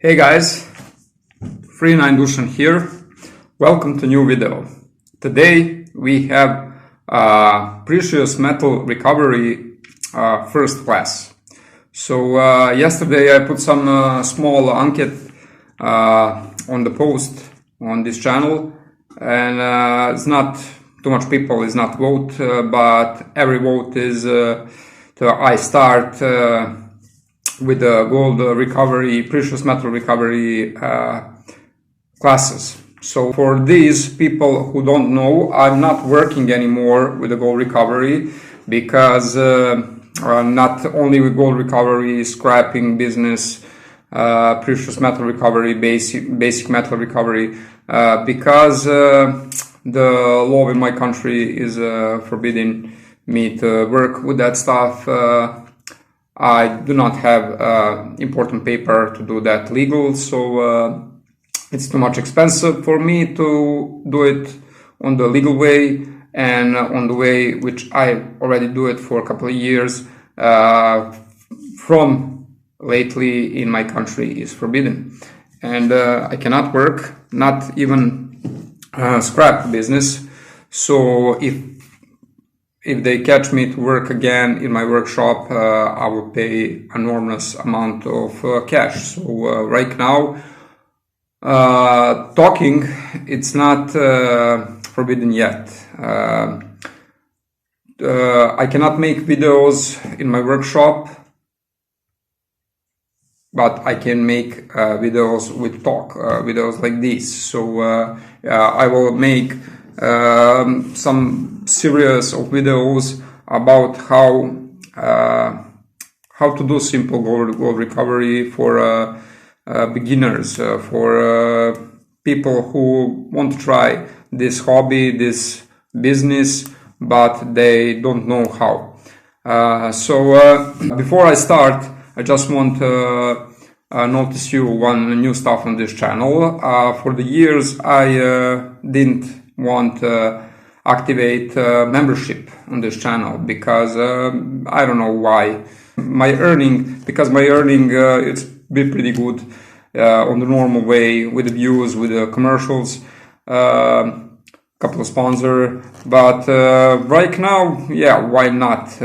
Hey guys, Free Nine Dushan here. Welcome to new video. Today we have precious metal recovery first class. So yesterday I put some small anket on the post on this channel, and it's not too much people, it's not vote, but every vote is I start with the gold recovery, precious metal recovery classes. So for these people who don't know, I'm not working anymore with the gold recovery because not only with gold recovery, scrapping business, precious metal recovery, basic metal recovery, because the law in my country is forbidding me to work with that stuff. I do not have important paper to do that legal, so it's too much expensive for me to do it on the legal way and on the way which I already do it for a couple of years from lately in my country is forbidden. And I cannot work, not even scrap business. So if they catch me to work again in my workshop, I will pay enormous amount of cash. So right now, talking, it's not forbidden yet. I cannot make videos in my workshop, but I can make videos with talk, videos like this. So I will make some series of videos about how to do simple gold recovery for beginners, for people who want to try this hobby, this business, but they don't know how. So before I start, I just want to notice you one new stuff on this channel. For the years I didn't want to activate membership on this channel because I don't know why. My earning it's been pretty good on the normal way with the views, with the commercials, couple of sponsors, but right now, yeah, why not?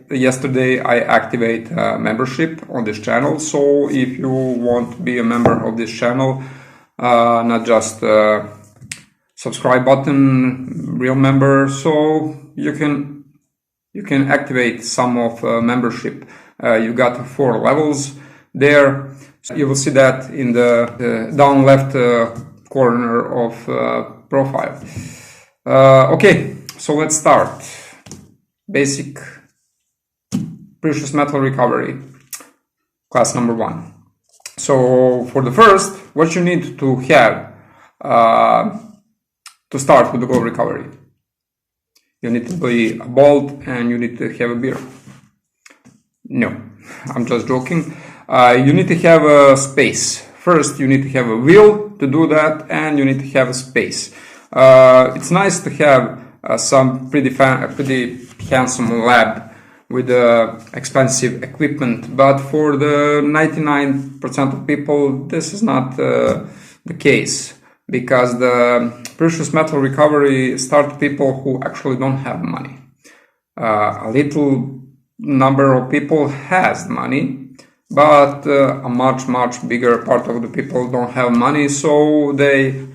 Yesterday I activate membership on this channel, so if you want to be a member of this channel, not just subscribe button, real member, so you can activate some of membership. You got 4 levels there. You will see that in the down left corner of profile. Okay, so let's start. Basic precious metal recovery, class number 1. So for the first, what you need to have to start with the gold recovery, you need to be bald and you need to have a beard. No, I'm just joking. You need to have a space. First, you need to have a will to do that, and you need to have a space. It's nice to have some pretty handsome lab with expensive equipment, but for the 99% of people, this is not the case, because the precious metal recovery start people who actually don't have money. A little number of people has money, but a much bigger part of the people don't have money, so they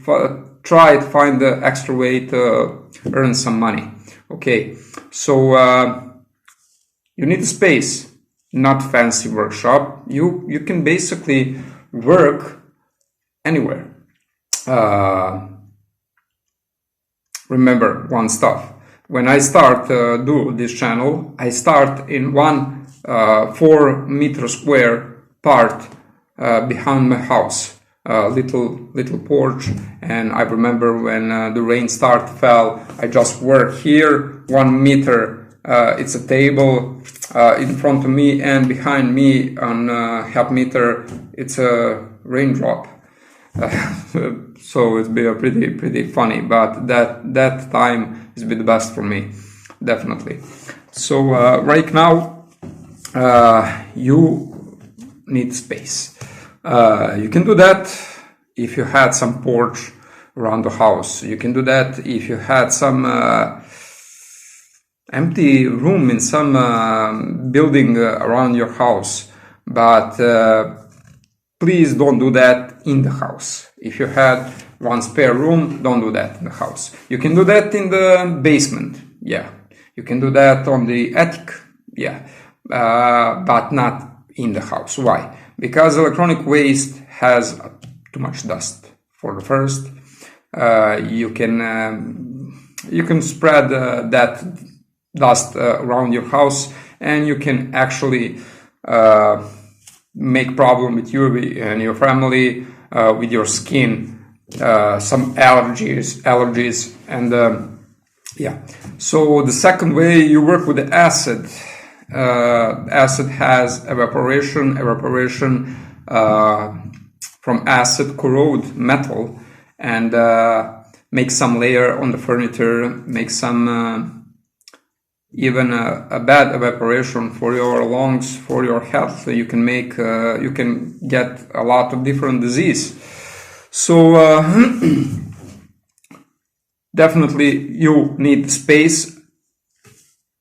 try to find the extra way to earn some money. Okay, so you need a space, not fancy workshop. You can basically work anywhere. Remember one stuff. When I start do this channel, I start in one 4 meter square part behind my house, little porch. And I remember when the rain fell, I just work here 1 meter. It's a table in front of me, and behind me on half meter it's a raindrop. So it's been pretty funny, but that time has been the best for me, definitely. So right now you need space. You can do that if you had some porch around the house. You can do that if you had some empty room in some building around your house. But please don't do that in the house. If you had one spare room, don't do that in the house. You can do that in the basement, yeah. You can do that on the attic, yeah, but not in the house. Why? Because electronic waste has too much dust. For the first, you can spread that dust around your house, and you can actually make problem with you and your family, with your skin, some allergies, and yeah. So the second way, you work with the acid. Acid has evaporation from acid corrode metal and make some layer on the furniture, make some even a bad evaporation for your lungs, for your health. You can make you can get a lot of different disease. So definitely you need space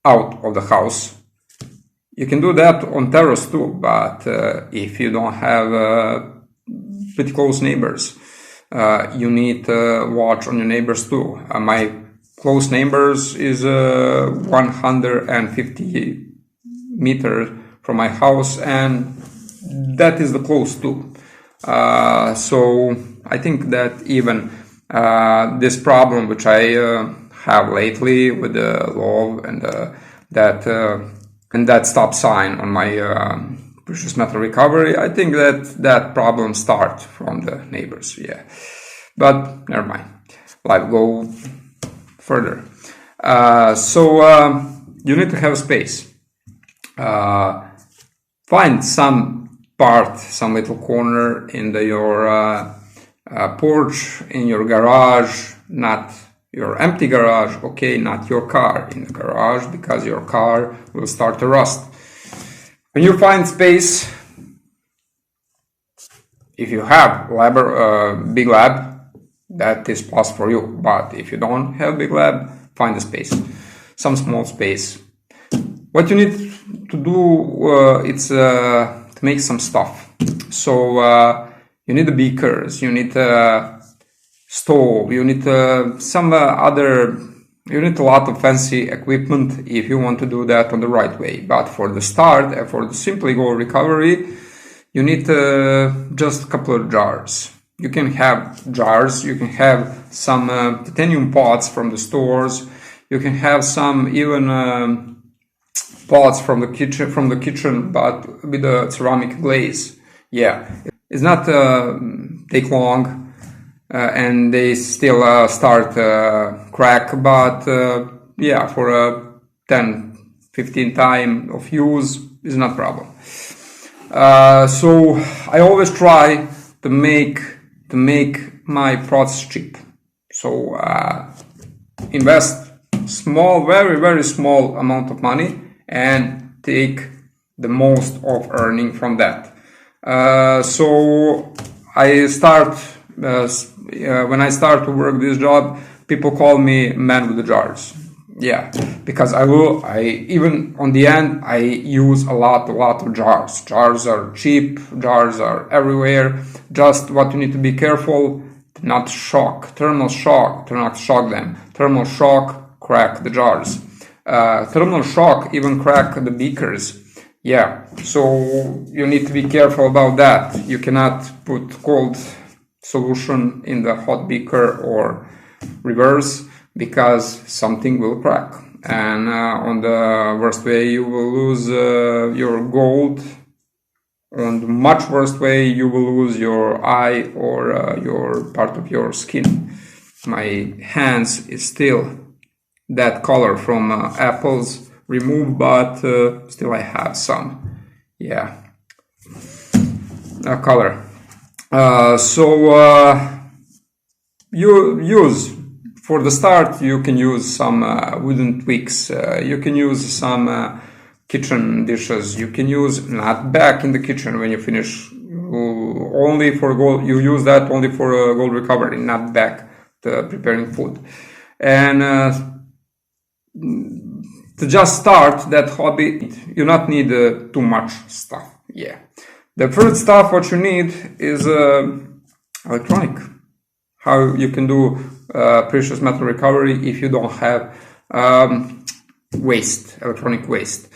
out of the house. You can do that on terrace too, but if you don't have pretty close neighbors, you need to watch on your neighbors too. My close neighbors is 150 meters from my house, and that is the close too. So I think that even this problem which I have lately with the law and that stop sign on my precious metal recovery, I think that problem starts from the neighbors, yeah. But never mind, life go further. So you need to have space. Find some part, some little corner in your porch, in your garage, not your empty garage, okay, not your car in the garage, because your car will start to rust. When you find space, if you have big lab, that is plus for you. But if you don't have big lab, find a space, some small space. What you need to do, it's to make some stuff. So you need the beakers, you need stove, you need some you need a lot of fancy equipment if you want to do that on the right way. But for the start, for the simply go recovery, you need just a couple of jars. You can have jars, you can have some titanium pots from the stores, you can have some even pots from the kitchen, but with a ceramic glaze. Yeah, it's not take long. And they still start crack, but yeah, for a 10-15 time of use is not problem. So I always try to make my products cheap. So invest small, very small amount of money and take the most of earning from that. So I start. When I start to work this job, people call me man with the jars. Yeah, because I even on the end, I use a lot of jars. Jars are cheap, jars are everywhere. Just what you need to be careful, not shock, thermal shock, to not shock them. Thermal shock, crack the jars. Thermal shock even crack the beakers. Yeah, so you need to be careful about that. You cannot put cold solution in the hot beaker or reverse, because something will crack, and on the worst way you will lose your gold. On the much worst way you will lose your eye or your part of your skin. My hands is still that color from apples removed, but still I have some, yeah, color. So you use, for the start, you can use some wooden twigs, you can use some kitchen dishes. You can use not back in the kitchen when you finish, only for gold. You use that only for gold recovery, not back to preparing food. And to just start that hobby, you not need too much stuff. Yeah. The first stuff what you need is electronic. How you can do precious metal recovery if you don't have waste, electronic waste.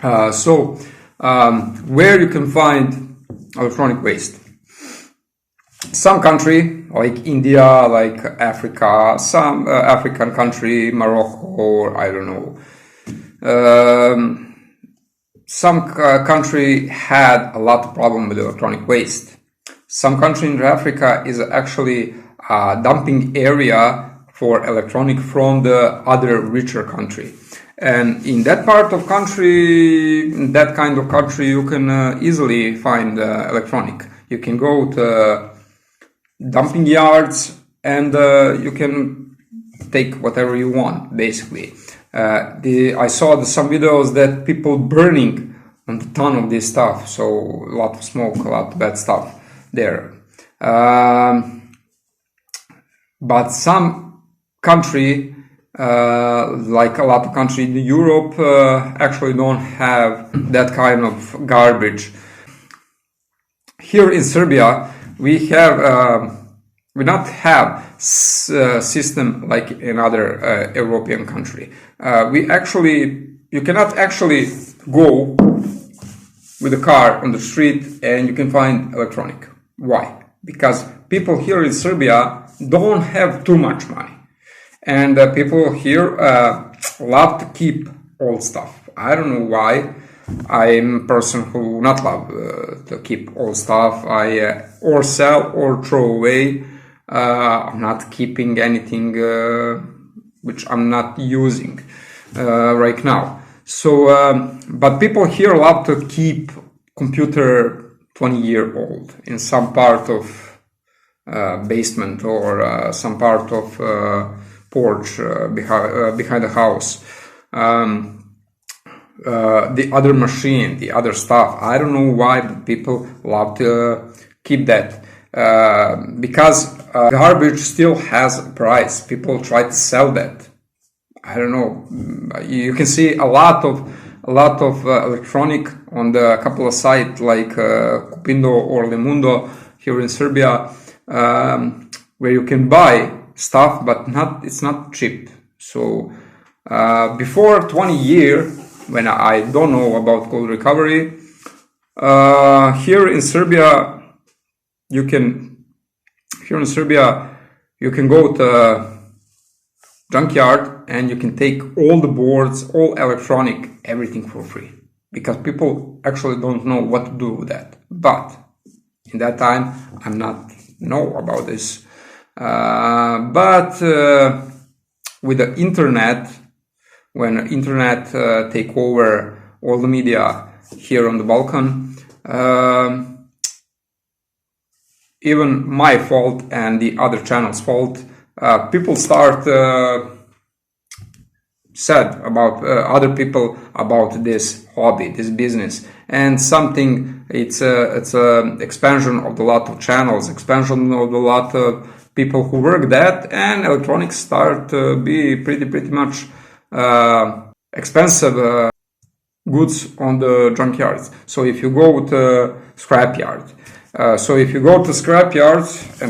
Where you can find electronic waste? Some country like India, like Africa, some African country, Morocco, or I don't know. Some country had a lot of problem with electronic waste. Some country in Africa is actually a dumping area for electronic from the other richer country. And in that part of country, in that kind of country, you can easily find electronic. You can go to dumping yards and you can take whatever you want, basically. I saw some videos that people burning a ton of this stuff, so a lot of smoke, a lot of bad stuff there. But some country, like a lot of countries in Europe, actually don't have that kind of garbage. Here in Serbia, we not have system like in other European country. You cannot actually go with a car on the street and you can find electronic. Why? Because people here in Serbia don't have too much money. And people here love to keep old stuff. I don't know why. I'm a person who not love to keep old stuff. I or sell or throw away. I'm not keeping anything which I'm not using right now. So, but people here love to keep computer 20-year-old in some part of basement or some part of porch behind the house. The other machine, the other stuff. I don't know why, but people love to keep that. Because garbage still has a price. People try to sell that. I don't know. You can see a lot of electronic on the couple of sites like Cupindo or Lemundo here in Serbia, where you can buy stuff, but it's not cheap. So before 20 years, when I don't know about gold recovery, here in Serbia you can go to junkyard and you can take all the boards, all electronic, everything for free, because people actually don't know what to do with that. But in that time, I'm not know about this. But with the internet, when internet take over all the media here on the Balkan, even my fault and the other channel's fault, people start said about other people about this hobby, this business, and something. It's a expansion of the lot of channels, expansion of the lot of people who work that, and electronics start to be pretty much expensive goods on the junkyards. So if you go to scrapyard, and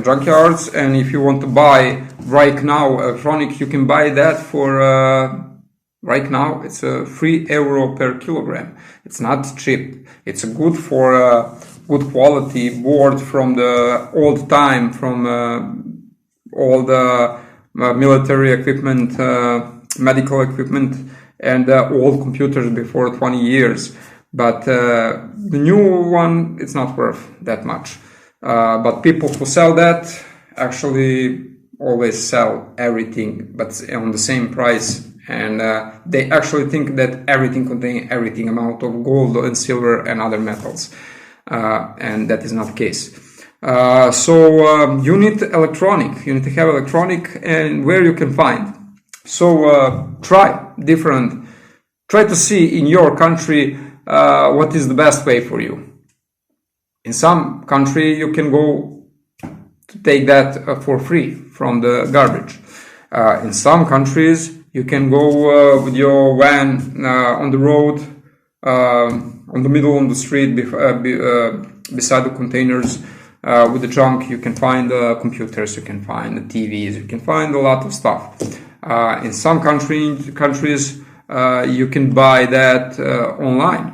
junkyards, and if you want to buy right now electronic, you can buy that for right now it's €3 per kilogram. It's not cheap. It's good for good quality board from the old time, from all the military equipment, medical equipment, and old computers before 20 years. But the new one, it's not worth that much. But people who sell that actually always sell everything, but on the same price. And they actually think that everything contains everything amount of gold and silver and other metals. And that is not the case. So you need electronic. You need to have electronic, and where you can find. So try to see in your country what is the best way for you. In some country you can go to take that for free from the garbage. In some countries you can go with your van on the road, on the middle of the street, beside the containers with the junk. You can find computers, you can find the TVs, you can find a lot of stuff. In some countries you can buy that online.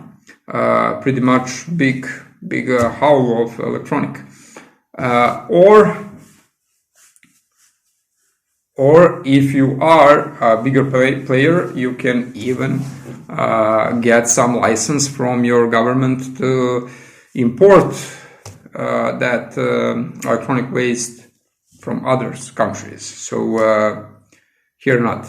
Pretty much big haul of electronic, or if you are a bigger player, you can even get some license from your government to import that electronic waste from other countries. So here not.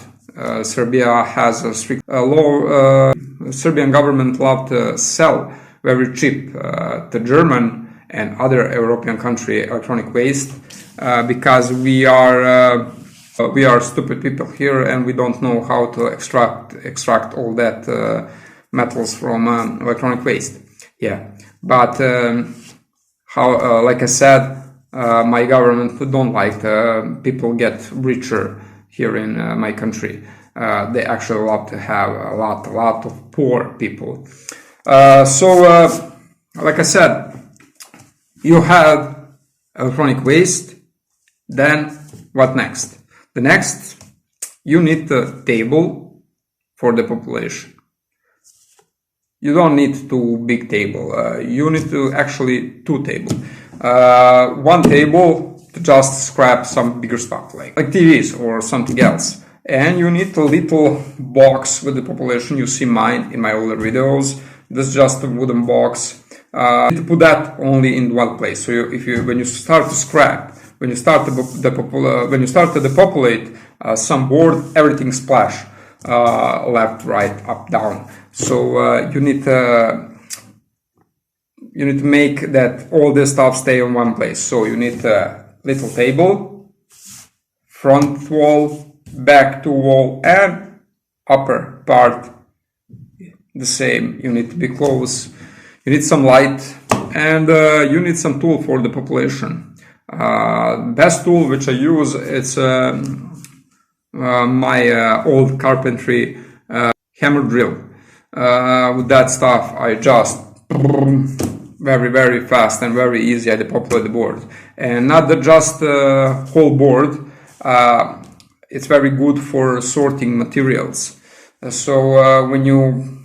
Serbia has a strict law. Serbian government love to sell very cheap to German and other European country electronic waste because we are stupid people here and we don't know how to extract all that metals from electronic waste. Yeah, but like I said, my government don't like people get richer here in my country. They actually love to have a lot of poor people. So like I said, you have electronic waste. Then what next? The next, you need a table for the population. You don't need two big table. You need to actually two table. One table to just scrap some bigger stuff like TVs or something else. And you need a little box with the population. You see mine in my older videos. This is just a wooden box. You need to put that only in one place. So when you start to scrap, when you start to depopulate some board, everything splash left, right, up, down. So you need to make that all this stuff stay on one place. So you need a little table, front wall, back to wall, and upper part the same. You need to be close. You need some light, and you need some tool for the population. Best tool which I use, it's my old carpentry hammer drill. With that stuff I just very fast and very easy I depopulate the board, and not just the whole board. It's very good for sorting materials. So when you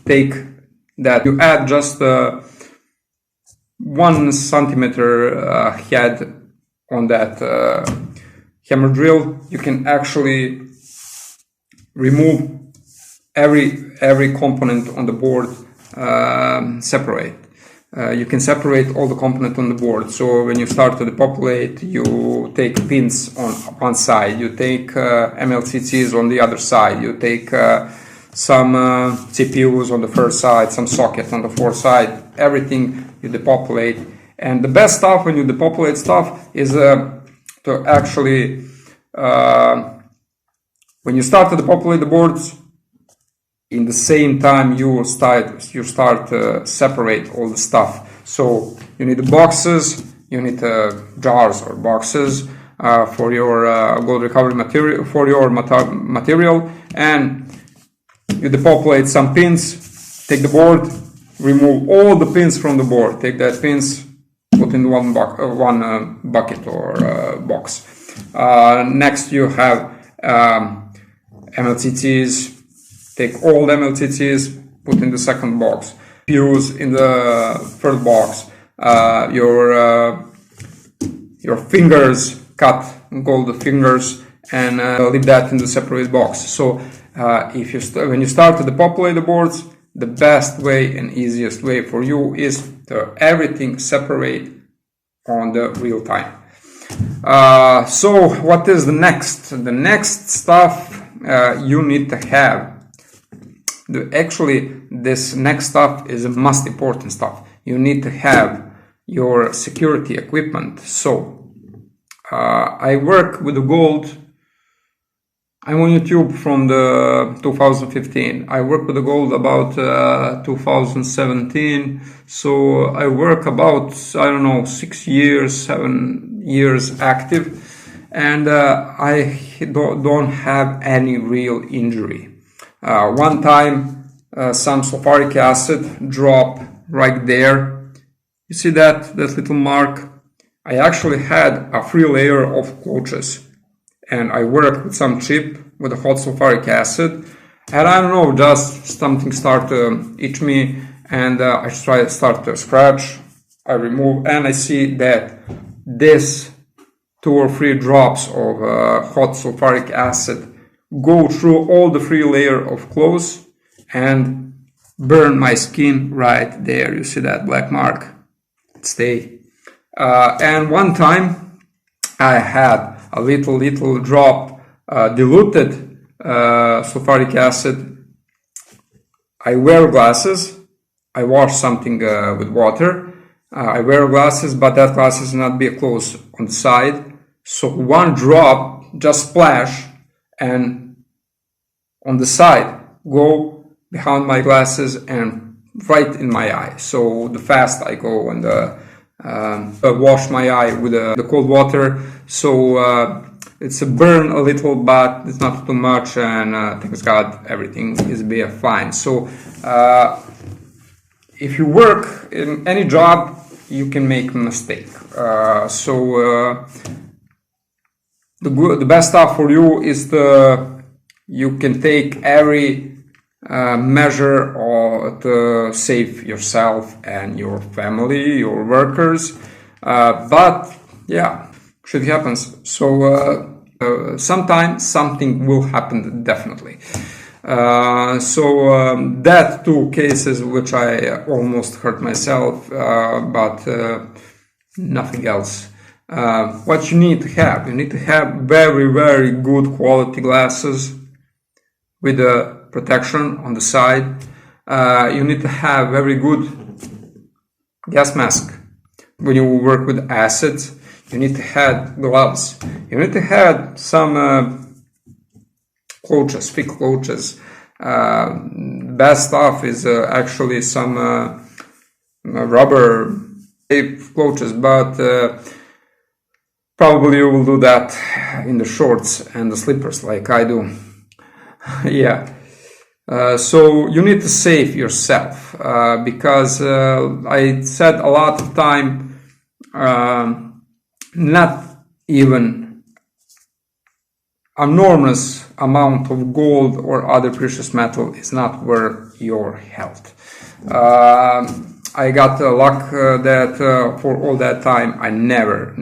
take that, you add just 1 centimeter head on that hammer drill, you can actually remove every component on the board separate. You can separate all the components on the board. So when you start to depopulate, you take pins on one side, you take MLCCs on the other side, you take some CPUs on the first side, some sockets on the fourth side, everything you depopulate. And the best stuff when you depopulate stuff is to actually, when you start to depopulate the boards, in the same time you start to separate all the stuff. So you need the boxes, you need jars or boxes for your gold recovery material, for your material, and you depopulate some pins, take the board, remove all the pins from the board, take that pins, put in one bucket or box. Next you have MLCCs, take all the MLCCs, put in the second box, fuse in the third box, your fingers, cut gold fingers, and leave that in the separate box. So when you start to depopulate the boards, the best way and easiest way for you is to everything separate on the real time. So what is the next? The next stuff you need to have. Actually, this next stuff is the most important stuff. You need to have your security equipment. So I work with the gold I'm on YouTube from the 2015. I work with the gold about 2017. So I work about, I don't know, 6 years, 7 years active. And I don't have any real injury. One time, some sulfuric acid dropped right there. You see that little mark? I actually had a free layer of clutches. And I worked with some chip with the hot sulfuric acid, and I don't know, just something started to itch me, and I start to scratch. I remove, and I see that this 2 or 3 drops of hot sulfuric acid go through all the free layer of clothes and burn my skin right there. You see that black mark? Stay. And one time I had a little drop diluted sulfuric acid. I wear glasses. I wash something with water. I wear glasses, but that glasses not be close on the side. So one drop just splash and on the side go behind my glasses and right in my eye. So the fast I go and wash my eye with the cold water. So it's a burn a little, but it's not too much, and thanks God everything is be fine. So if you work in any job, you can make a mistake. The best stuff for you is you can take every measure to save yourself and your family, your workers. But yeah, shit happens. So sometimes something will happen definitely. That 2 cases which I almost hurt myself, but nothing else. What you need to have very, very good quality glasses with a protection on the side. You need to have very good gas mask. When you work with acids, you need to have gloves. You need to have some clutches, thick clutches. Best stuff is actually some rubber tape clutches, but probably you will do that in the shorts and the slippers like I do. Yeah. So you need to save yourself because I said a lot of time, not even enormous amount of gold or other precious metal is not worth your health. I got luck that for all that time I never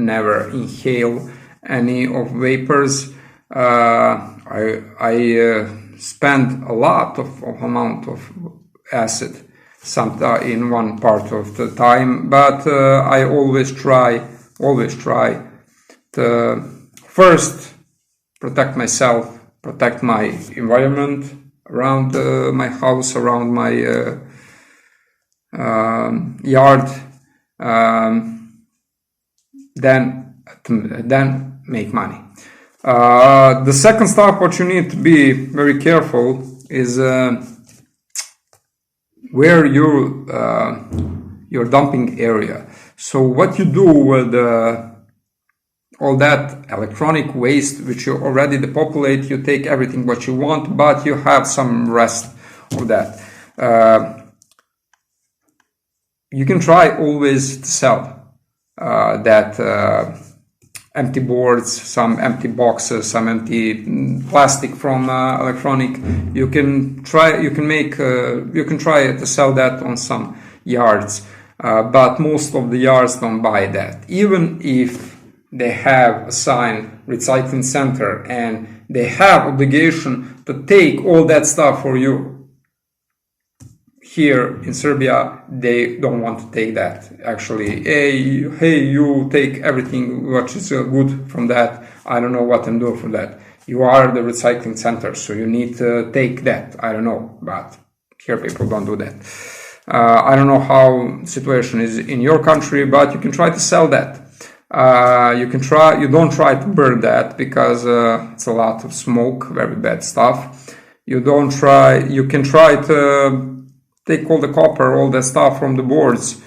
inhale any of vapors. I spend a lot of amount of acid in one part of the time, but I always try to first protect myself, protect my environment around my house, around my yard, then make money. The second step, what you need to be very careful is where your dumping area. So what you do with all that electronic waste which you already depopulate, you take everything what you want, but you have some rest of that. You can try always to sell that empty boards, some empty boxes, some empty plastic from electronic. You can try to sell that on some yards, but most of the yards don't buy that. Even if they have a sign recycling center and they have obligation to take all that stuff for you, here in Serbia, they don't want to take that. Actually, hey, you take everything what is good from that. I don't know what I'm doing for that. You are the recycling center, so you need to take that. I don't know, but here people don't do that. I don't know how situation is in your country, but you can try to sell that. You don't try to burn that because it's a lot of smoke, very bad stuff. You can try to take all the copper, all that stuff from the boards.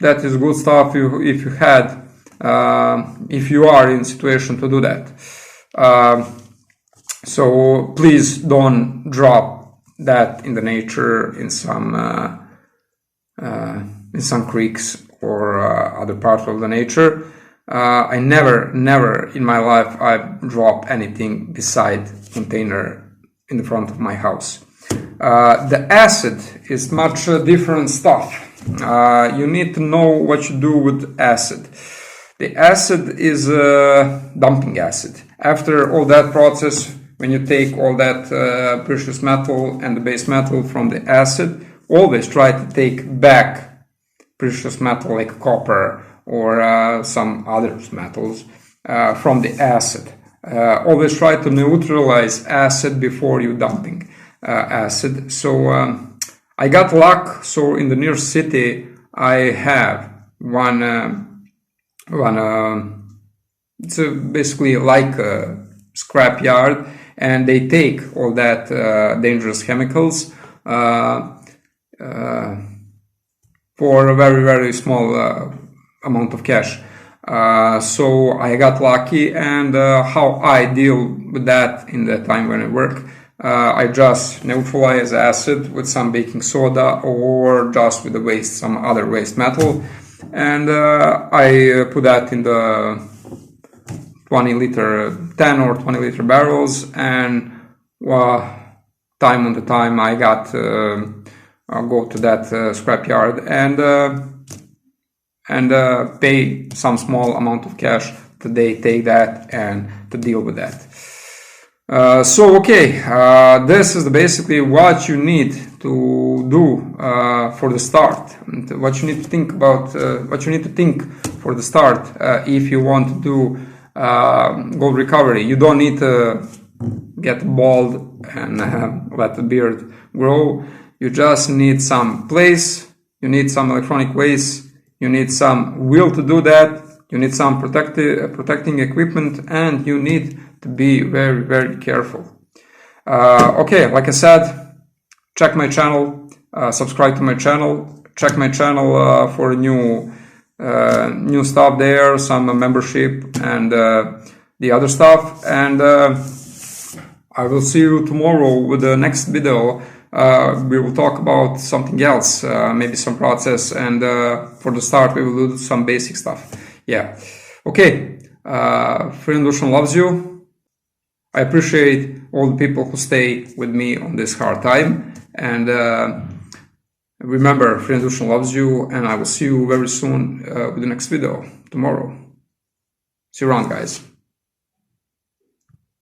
That is good stuff if you are in situation to do that. So please don't drop that in the nature in some creeks or other parts of the nature. I never in my life I've dropped anything beside container in the front of my house. The acid is much different stuff. You need to know what you do with acid. The acid is dumping acid. After all that process, when you take all that precious metal and the base metal from the acid, always try to take back precious metal like copper or some other metals from the acid. Always try to neutralize acid before you dumping acid. So I got luck. So in the near city, I have one. It's basically like a scrap yard, and they take all that dangerous chemicals for a very, very small amount of cash. So I got lucky, and how I deal with that in the time when I work, I just neutralize acid with some baking soda or just with the waste, some other waste metal, and I put that in the 10 or 20 liter barrels, and time on the time I I'll go to that scrapyard and pay some small amount of cash to they take that and to deal with that. This is basically what you need to do for the start, and what you need to think about, what you need to think for the start if you want to do gold recovery. You don't need to get bald and let the beard grow. You just need some place, you need some electronic waste, you need some will to do that, you need some protecting equipment, and you need to be very, very careful. Like I said, check my channel, subscribe to my channel, check my channel for new stuff there, some membership and the other stuff, and I will see you tomorrow with the next video. We will talk about something else, maybe some process, and for the start we will do some basic stuff. Yeah. Okay. Friend Ocean loves you. I appreciate all the people who stay with me on this hard time, and remember, Friend Ocean loves you, and I will see you very soon with the next video tomorrow. See you around, guys.